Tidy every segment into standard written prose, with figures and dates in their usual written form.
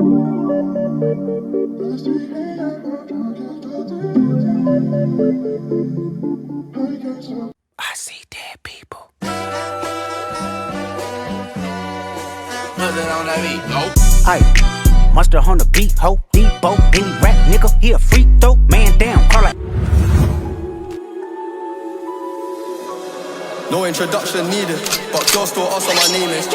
I see dead people. Nothing on that beat, nope. Aye, Monster on the beat, ho, Debo, any rap nigga, he a freak throw, man down, call like. No introduction needed, but girls still ask what my name is.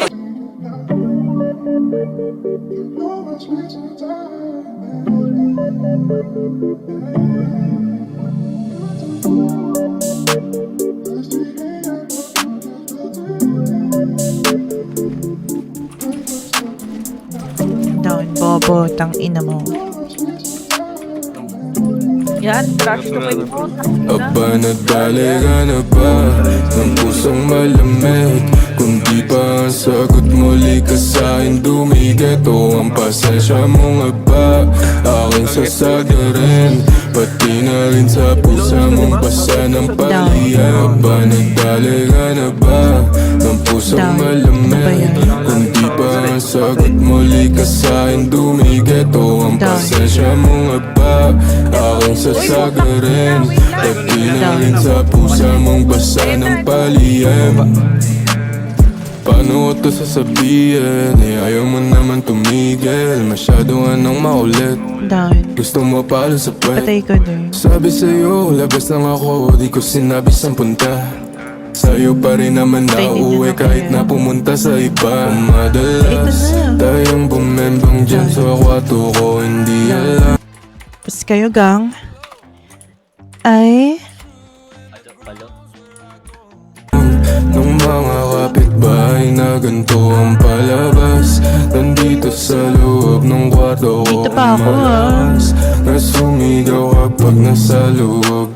Down, bobo, tang ina mo. Yan, trash to kayo mo. Aba, nadali ka na ba ng pusong malamig? Kung di pa ang sagot muli ka sa'kin dumigit, o ang pasensya mo nga ba aking sasagarin? Pati na rin sa pusa mong basa ng paliyab. Aba, nadali ka na ba ng pusong malamig? Kung di pa ang sagot muli ka sa'kin dumigit, o ang pasensya mo nga ba aking sasagarin? Pati na rin sa pusa mong basa ng paliyab. Paano ko to sasabihin? Eh, ayaw mo naman tumigil. Masyado ka nang maulit. Down. Gusto mo palo sa puwet. Patay ko doon. Sabi sa'yo, labas lang ako. Di ko sinabi saan punta. Sa'yo pa rin naman nauwi kahit na pumunta sa iba. Madalas tayong bumembang dyan sa kwarto ko. Hindi alam. Pas kayo, gang. Ay. Nung mga kapitbahay na ganito ang palabas. Nandito sa loob ng kwarto ko. Dito pa ako, Na sumigaw kapag nasa loob.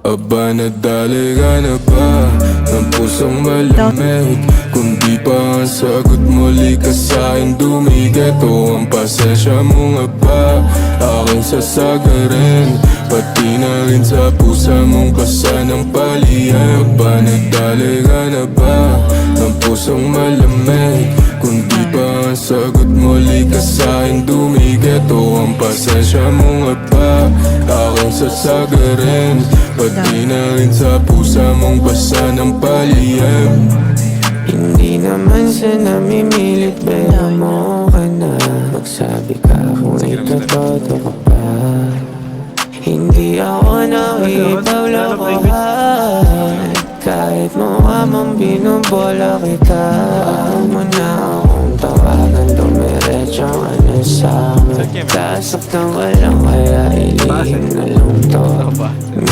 Aba, nadali ka na ba ng pusong malamig? Kung di pa ang sagot muli ka sa'kin dumigit, o ang pasensya mo nga ba aking sasagarin? Pati na rin sa pusa mong basa ng paliyab. Aba, nadali ka na ba ng pusong malamig? Kung di pa ang sagot muli ka sa'kin dumigit, o ang pasensya mo nga ba aking sasagarin? Pati na rin sa pusa mong basa ng paliyab. Hindi naman sa namimilit, pero mo ka na. Magsabi ka kung itotodo ka pa. Hindi ako nakipaglokohan. Kahit mukha mong binubola kita. Ako mo na akong tawagan, dumiretso ka na sa'kin. Sasaktan ka lang kaya ilihim na lang to.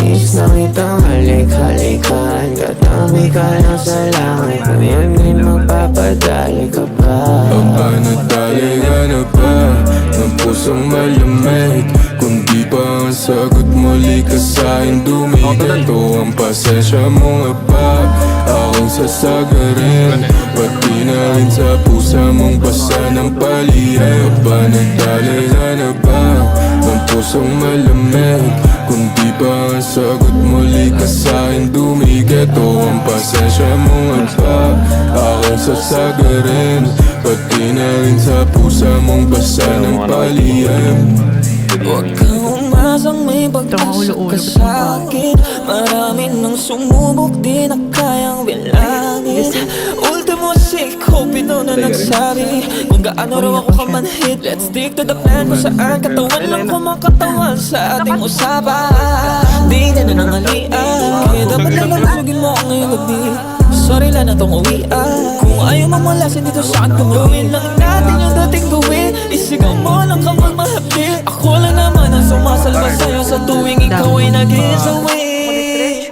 Miss na kitang halik-halikan. Katabi ka lang sa langit. Ngayon ay magpapadali ka ba? Aba, nadali ka na ba ng pusong malamig? Kung di pa ang sagot muli ka sa'kin dumigit, o ang pasensya mo nga ba aking sasagarin? Pati na rin sa pusa mong basa ng paliyab. Aba, nadali ka na ba ng pusong malamig? Kung di pa ang sagot muli ka sa'kin dumigit, o ang pasensya mo nga ba aking sasagarin? Pati na rin sa pusa mong basa ng paliyab. Huwag kang umasang may pag-asa ka sa'kin. Marami nang sumubok, di na kayang bilangin. Ultimo si Cupido na nagsabi kung gaano raw ako kamanhid. Let's stick to the plan kung saan katawan lang kumakatawan sa ating usapan. Di na nanangalian, kaya dapat lang nalusugin mo ako ngayong gabi. Sorry lang na tong uwian. Kung ayaw mamalasin dito sa akin, gawin lang natin yung dating gawin. Isigaw mo lang kapag mahapdi. Ako lang naman ang sumasalba sa'yo sa tuwing ikaw ay nag-giveaway.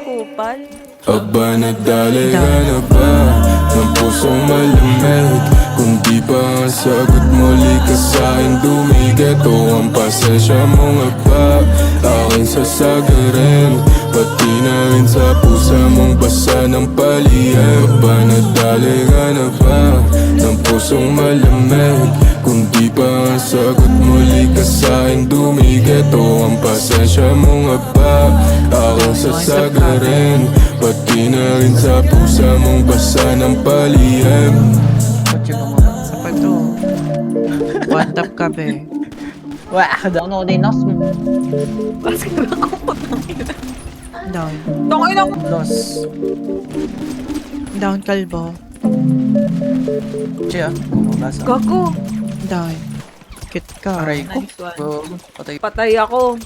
Aba, nadali ka na ba ng pusong malamig? Kung di pa ang sagot muli ka sa'kin dumigit, o ang pasensya mo nga ba aking sasagarin? Pati na rin sa pusa mong basa ng paliyab. Aba, nadali ka na ba ng pusong malamig? Kung di pa ang sagot muli ka sa'kin dumigit, o ang pasensya mo nga ba aking sasagarin? Pati na rin sa pusa mong basa ng paliyab. One tap ka, be. Wah, down ako din, nos. Down. Tangay na. Los. Down, kalbo. Siya. Bumabasa. Gago. Down. Cute ka. Aray ko. Nice one. Patay. Patay ako.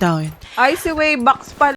Down. Ay, si Waybox pala.